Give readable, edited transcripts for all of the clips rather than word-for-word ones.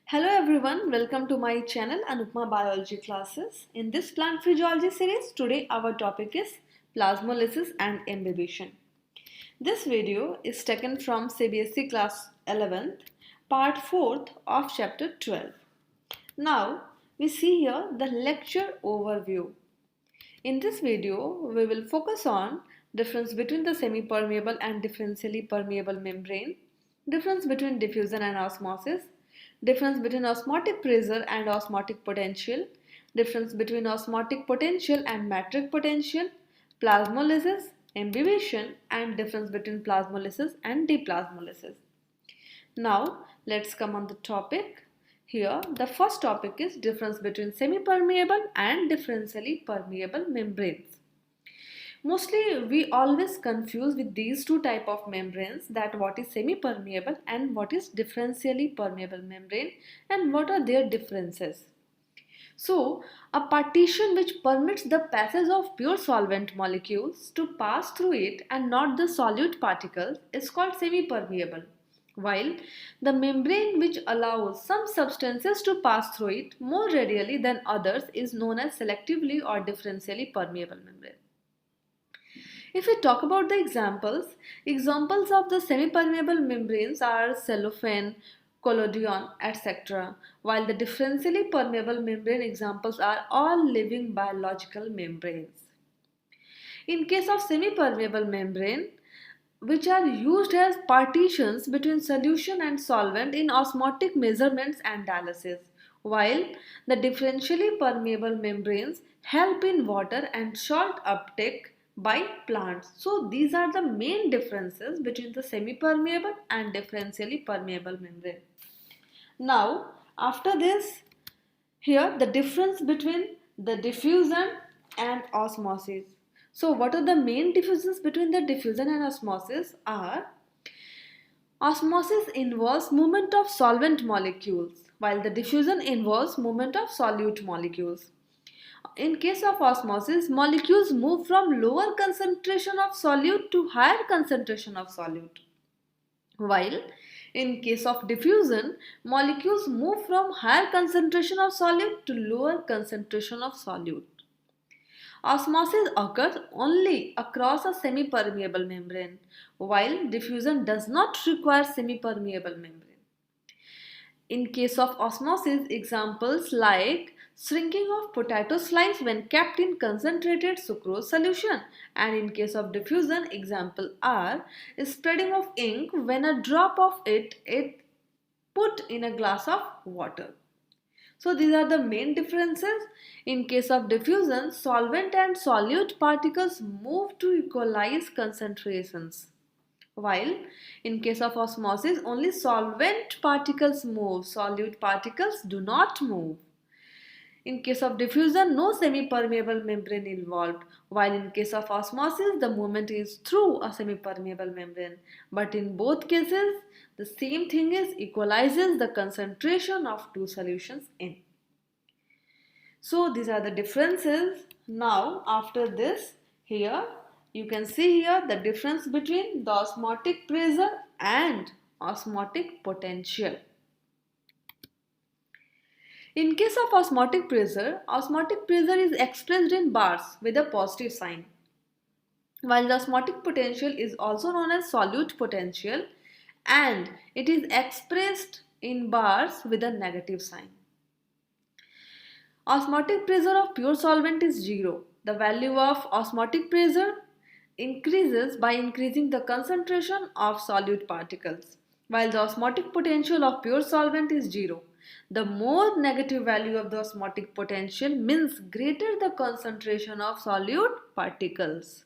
Hello everyone, welcome to my channel Anupma Biology Classes. In this plant physiology series, today our topic is Plasmolysis and Imbibition. This video is taken from CBSE class 11th, part 4th of chapter 12. Now, we see here the lecture overview. In this video, we will focus on difference between the semi-permeable and differentially permeable membrane, difference between diffusion and osmosis, difference between osmotic pressure and osmotic potential, difference between osmotic potential and matric potential, plasmolysis, imbibition, and difference between plasmolysis and D Plasmolysis. Now, let's come on the topic. Here, the first topic is difference between semi-permeable and differentially permeable membranes. Mostly, we always confuse with these two type of membranes, that what is semi-permeable and what is differentially permeable membrane and what are their differences. So, a partition which permits the passage of pure solvent molecules to pass through it and not the solute particles is called semi-permeable, while the membrane which allows some substances to pass through it more readily than others is known as selectively or differentially permeable membrane. If we talk about the examples of the semi-permeable membranes are cellophane, collodion, etc. While the differentially permeable membrane examples are all living biological membranes. In case of semi-permeable membrane, which are used as partitions between solution and solvent in osmotic measurements and dialysis, while the differentially permeable membranes help in water and salt uptake by plants. So these are the main differences between the semi-permeable and differentially permeable membrane. Now, after this, here the difference between the diffusion and osmosis. So what are the main differences between the diffusion and osmosis are: osmosis involves movement of solvent molecules, while the diffusion involves movement of solute molecules. In case of osmosis, molecules move from lower concentration of solute to higher concentration of solute, while in case of diffusion, molecules move from higher concentration of solute to lower concentration of solute. Osmosis occurs only across a semi-permeable membrane, while diffusion does not require semi-permeable membrane. In case of osmosis, examples like shrinking of potato slice when kept in concentrated sucrose solution, and in case of diffusion, example are spreading of ink when a drop of it is put in a glass of water. So these are the main differences. In case of diffusion, solvent and solute particles move to equalize concentrations, while in case of osmosis, only solvent particles move, solute particles do not move. In case of diffusion, no semi-permeable membrane involved, while in case of osmosis, the movement is through a semi-permeable membrane. But in both cases, the same thing is equalizes the concentration of two solutions in. So these are the differences. Now after this, here you can see here the difference between the osmotic pressure and osmotic potential. In case of osmotic pressure is expressed in bars with a positive sign, while the osmotic potential is also known as solute potential and it is expressed in bars with a negative sign. Osmotic pressure of pure solvent is 0. The value of osmotic pressure increases by increasing the concentration of solute particles, while the osmotic potential of pure solvent is 0. The more negative value of the osmotic potential means greater the concentration of solute particles.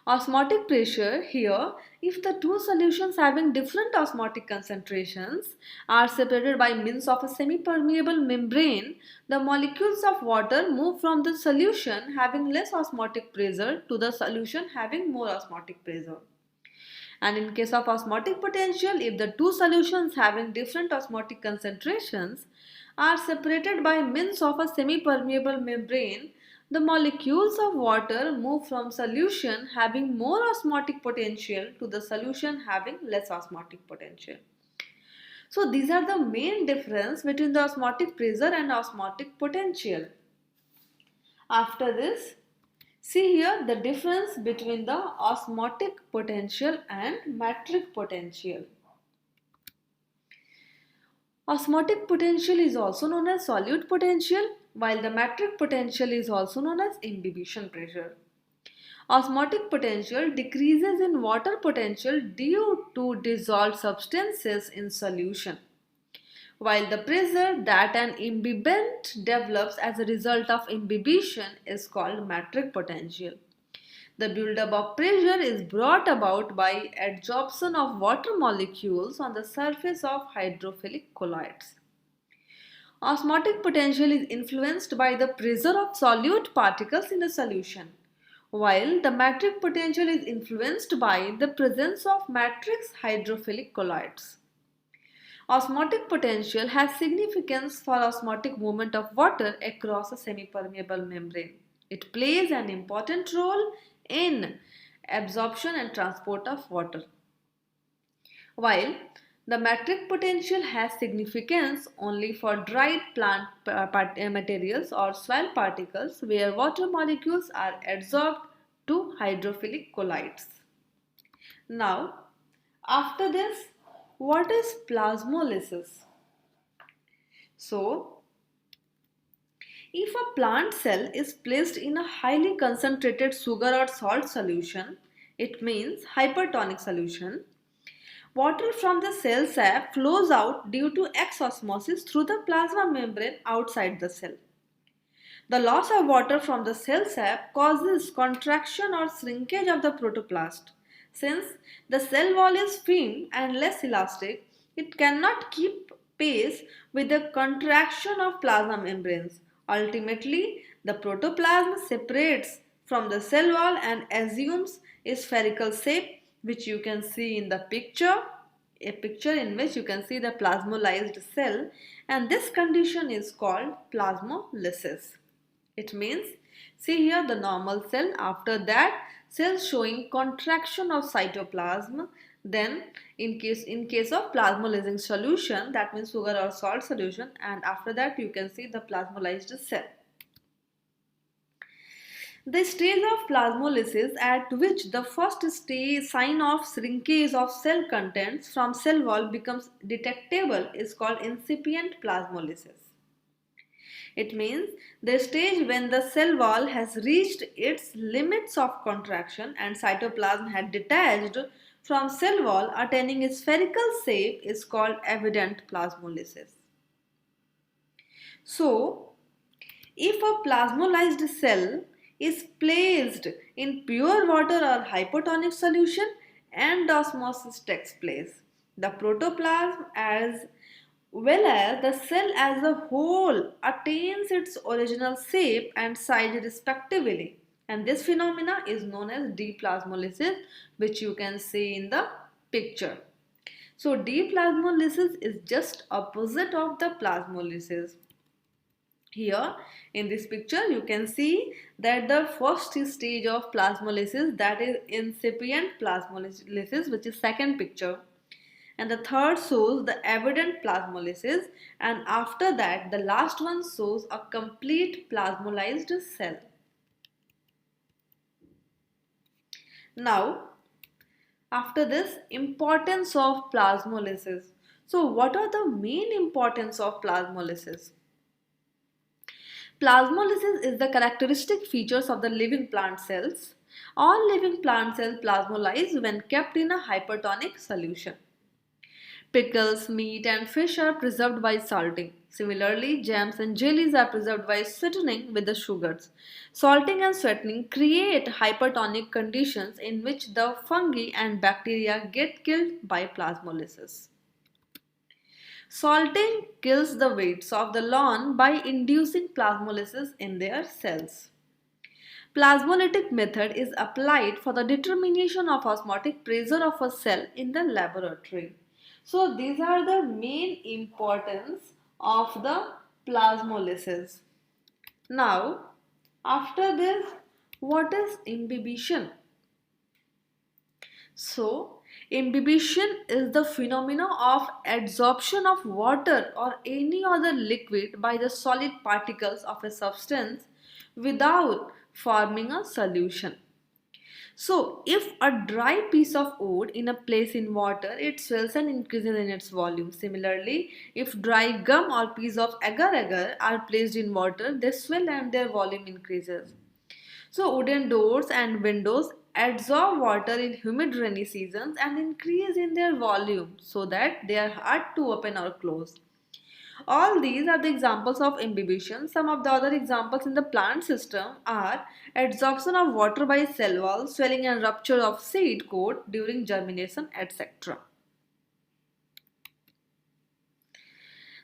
Osmotic pressure here, if the two solutions having different osmotic concentrations are separated by means of a semi-permeable membrane, the molecules of water move from the solution having less osmotic pressure to the solution having more osmotic pressure. And in case of osmotic potential, if the two solutions having different osmotic concentrations are separated by means of a semi-permeable membrane, the molecules of water move from solution having more osmotic potential to the solution having less osmotic potential. So these are the main difference between the osmotic pressure and osmotic potential. After this, see here the difference between the osmotic potential and matric potential. Osmotic potential is also known as solute potential, while the matric potential is also known as imbibition pressure. Osmotic potential decreases in water potential due to dissolved substances in solution, while the pressure that an imbibant develops as a result of imbibition is called matric potential. The buildup of pressure is brought about by adsorption of water molecules on the surface of hydrophilic colloids. Osmotic potential is influenced by the pressure of solute particles in a solution, while the matric potential is influenced by the presence of matrix hydrophilic colloids. Osmotic potential has significance for osmotic movement of water across a semipermeable membrane. It plays an important role in absorption and transport of water, while the matric potential has significance only for dried plant materials or soil particles where water molecules are adsorbed to hydrophilic colloids. Now, after this, what is plasmolysis? So, if a plant cell is placed in a highly concentrated sugar or salt solution, it means hypertonic solution, water from the cell sap flows out due to exosmosis through the plasma membrane outside the cell. The loss of water from the cell sap causes contraction or shrinkage of the protoplast. Since the cell wall is thin and less elastic, it cannot keep pace with the contraction of plasma membranes. Ultimately, the protoplasm separates from the cell wall and assumes a spherical shape, which you can see in the picture, a picture in which you can see the plasmolysed cell, and this condition is called plasmolysis. It means, see here the normal cell, after that cells showing contraction of cytoplasm, then in case of plasmolysing solution, that means sugar or salt solution, and after that you can see the plasmolysed cell. The stage of plasmolysis at which the first stage sign of shrinkage of cell contents from cell wall becomes detectable is called incipient plasmolysis. It means the stage when the cell wall has reached its limits of contraction and cytoplasm had detached from cell wall attaining a spherical shape is called evident plasmolysis. So, if a plasmolysed cell is placed in pure water or hypotonic solution and osmosis takes place, the protoplasm as well as the cell as a whole attains its original shape and size respectively, and this phenomena is known as D Plasmolysis, which you can see in the picture. So D Plasmolysis is just opposite of the plasmolysis. Here in this picture you can see that the first stage of plasmolysis, that is incipient plasmolysis, which is second picture, and the third shows the evident plasmolysis, and after that the last one shows a complete plasmolysed cell. Now after this, importance of plasmolysis. So what are the main importance of plasmolysis? Plasmolysis is the characteristic features of the living plant cells. All living plant cells plasmolyze when kept in a hypertonic solution. Pickles, meat and fish are preserved by salting. Similarly, jams and jellies are preserved by sweetening with the sugars. Salting and sweetening create hypertonic conditions in which the fungi and bacteria get killed by plasmolysis. Salting kills the weeds of the lawn by inducing plasmolysis in their cells. Plasmolytic method is applied for the determination of osmotic pressure of a cell in the laboratory. So these are the main importance of the plasmolysis. Now, after this, what is imbibition? So, Imbibition is the phenomena of adsorption of water or any other liquid by the solid particles of a substance without forming a solution. So, if a dry piece of wood in a place in water, it swells and increases in its volume. Similarly, if dry gum or piece of agar-agar are placed in water, they swell and their volume increases. So, wooden doors and windows absorb water in humid rainy seasons and increase in their volume so that they are hard to open or close. All these are the examples of imbibition. Some of the other examples in the plant system are adsorption of water by cell wall, swelling and rupture of seed coat during germination, etc.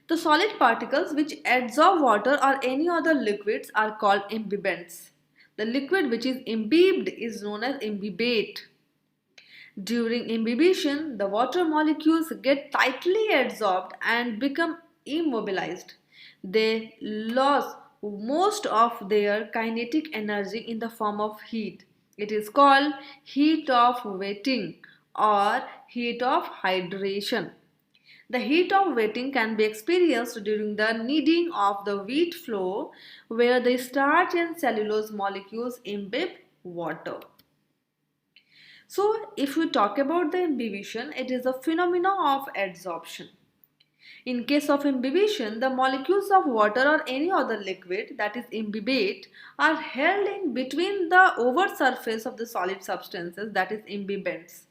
The solid particles which adsorb water or any other liquids are called imbibants. The liquid which is imbibed is known as imbibate. During imbibition, the water molecules get tightly adsorbed and become immobilized. They lose most of their kinetic energy in the form of heat. It is called heat of wetting or heat of hydration. The heat of wetting can be experienced during the kneading of the wheat flour, where the starch and cellulose molecules imbibe water. So, if we talk about the imbibition, it is a phenomena of adsorption. In case of imbibition, the molecules of water or any other liquid that is imbibate are held in between the over surface of the solid substances that is imbibants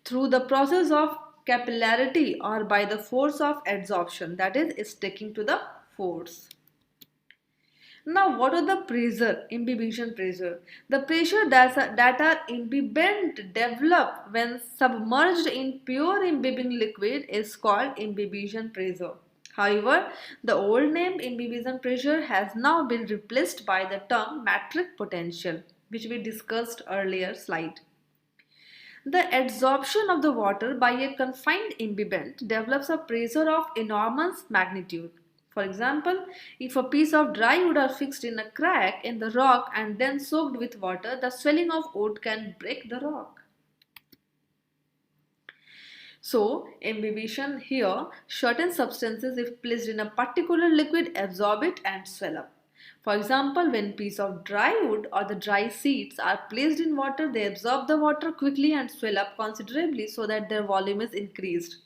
through the process of capillarity or by the force of adsorption, that is sticking to the force. Now, what are the pressure, imbibition pressure? The pressure that are imbibant develop when submerged in pure imbibing liquid is called imbibition pressure. However, the old name imbibition pressure has now been replaced by the term matric potential, which we discussed earlier slide. The adsorption of the water by a confined imbibant develops a pressure of enormous magnitude. For example, if a piece of dry wood are fixed in a crack in the rock and then soaked with water, the swelling of wood can break the rock. So, imbibition here, certain substances if placed in a particular liquid absorb it and swell up. For example, when piece of dry wood or the dry seeds are placed in water, they absorb the water quickly and swell up considerably so that their volume is increased.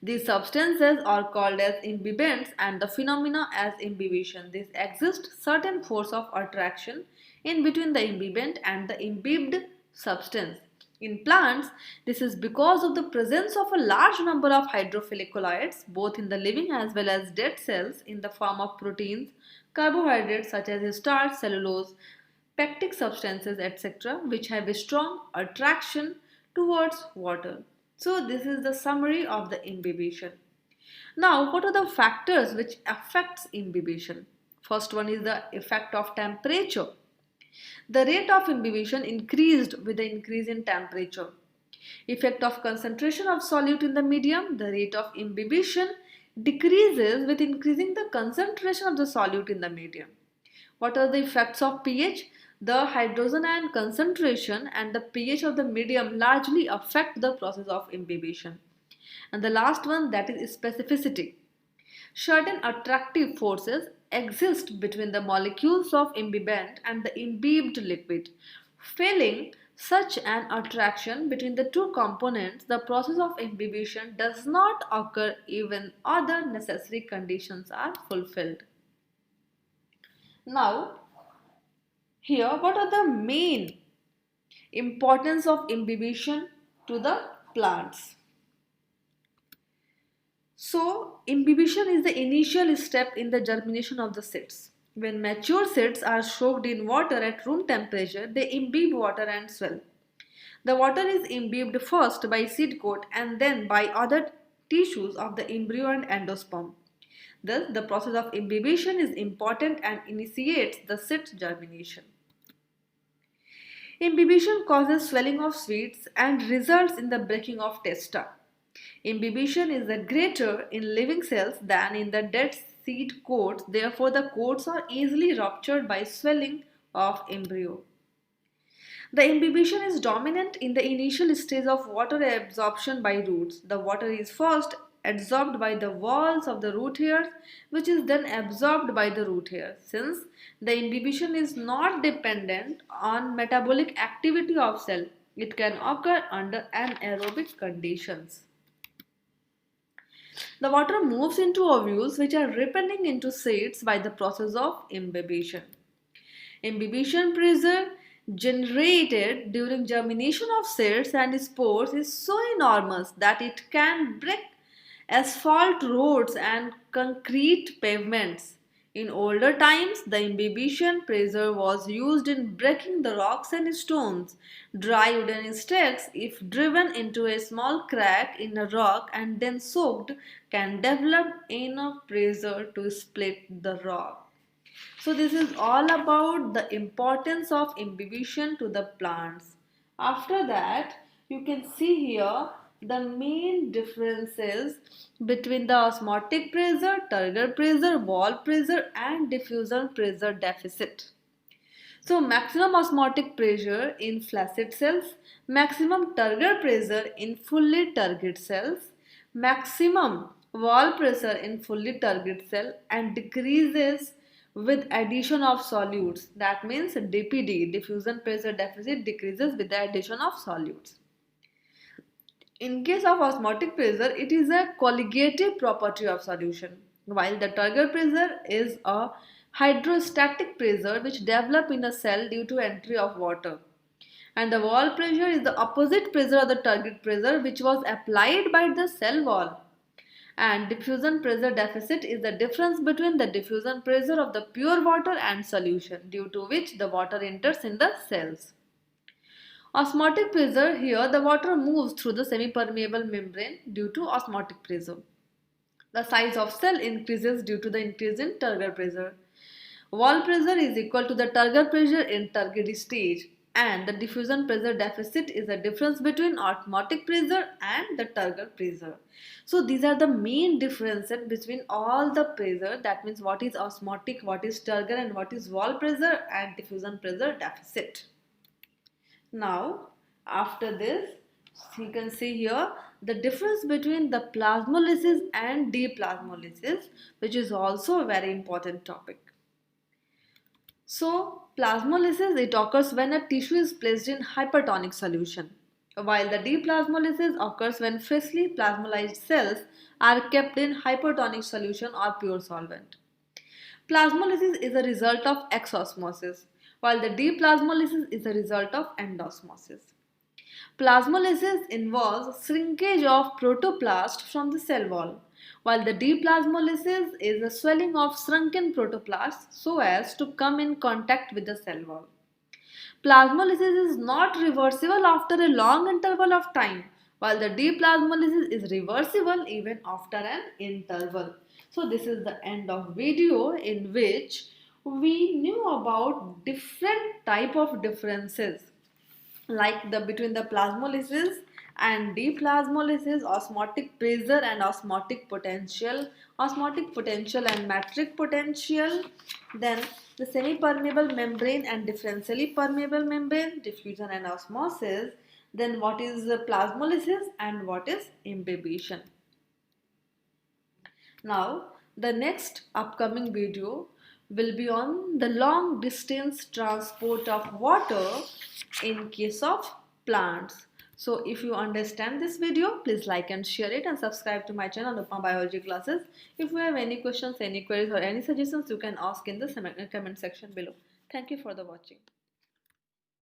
These substances are called as imbibants and the phenomena as imbibition. This exists certain force of attraction in between the imbibant and the imbibed substance. In plants, this is because of the presence of a large number of hydrophilic colloids both in the living as well as dead cells in the form of proteins, carbohydrates such as starch, cellulose, pectic substances, etc., which have a strong attraction towards water. So, this is the summary of the imbibition. Now, what are the factors which affects imbibition? First one is the effect of temperature. The rate of imbibition increased with the increase in temperature. Effect of concentration of solute in the medium. The rate of imbibition decreases with increasing the concentration of the solute in the medium. What are the effects of pH? The hydrogen ion concentration and the pH of the medium largely affect the process of imbibition. And the last one, that is specificity. Certain attractive forces exist between the molecules of imbibant and the imbibed liquid. Failing such an attraction between the two components, the process of imbibition does not occur even other necessary conditions are fulfilled. Now, here what are the main importance of imbibition to the plants? So, imbibition is the initial step in the germination of the seeds. When mature seeds are soaked in water at room temperature, they imbibe water and swell. The water is imbibed first by seed coat and then by other tissues of the embryo and endosperm. Thus, the process of imbibition is important and initiates the seed germination. Imbibition causes swelling of seeds and results in the breaking of testa. Imbibition is greater in living cells than in the dead seed coats, therefore the coats are easily ruptured by swelling of embryo. The imbibition is dominant in the initial stage of water absorption by roots. The water is first absorbed by the walls of the root hairs, which is then absorbed by the root hairs. Since the imbibition is not dependent on metabolic activity of cell, it can occur under anaerobic conditions. The water moves into ovules which are ripening into seeds by the process of imbibition. Imbibition pressure generated during germination of seeds and spores is so enormous that it can break asphalt roads and concrete pavements. In older times, the imbibition pressure was used in breaking the rocks and stones. Dry wooden stakes, if driven into a small crack in a rock and then soaked, can develop enough pressure to split the rock. So this is all about the importance of imbibition to the plants. After that, you can see here the main differences between the osmotic pressure, turgor pressure, wall pressure and diffusion pressure deficit. So maximum osmotic pressure in flaccid cells, maximum turgor pressure in fully turgid cells, maximum wall pressure in fully turgid cell and decreases with addition of solutes. That means DPD, diffusion pressure deficit, decreases with the addition of solutes. In case of osmotic pressure, it is a colligative property of solution, while the turgor pressure is a hydrostatic pressure which develops in a cell due to entry of water. And the wall pressure is the opposite pressure of the turgid pressure which was applied by the cell wall. And diffusion pressure deficit is the difference between the diffusion pressure of the pure water and solution, due to which the water enters in the cells. Osmotic pressure, here the water moves through the semi-permeable membrane due to osmotic pressure. The size of cell increases due to the increase in turgor pressure. Wall pressure is equal to the turgor pressure in turgid stage, and the diffusion pressure deficit is the difference between osmotic pressure and the turgor pressure. So these are the main differences between all the pressure, that means what is osmotic, what is turgor and what is wall pressure and diffusion pressure deficit. Now after this, you can see here the difference between the plasmolysis and D plasmolysis, which is also a very important topic. So plasmolysis, it occurs when a tissue is placed in hypertonic solution, while the D plasmolysis occurs when freshly plasmolyzed cells are kept in hypertonic solution or pure solvent. Plasmolysis is a result of exosmosis, while the D plasmolysis is a result of endosmosis. Plasmolysis involves shrinkage of protoplast from the cell wall, while the D plasmolysis is the swelling of shrunken protoplasts so as to come in contact with the cell wall. Plasmolysis is not reversible after a long interval of time, while the D plasmolysis is reversible even after an interval. So this is the end of video in which we knew about different type of differences like the between the plasmolysis and deplasmolysis, osmotic pressure and osmotic potential and matric potential, then the semi-permeable membrane and differentially permeable membrane, diffusion and osmosis, then what is the plasmolysis and what is imbibition. Now the next upcoming video will be on the long distance transport of water in case of plants. So if you understand this video, please like and share it and subscribe to my channel Anupma Biology Classes. If you have any questions, any queries or any suggestions, you can ask in the comment section below. Thank you for the watching.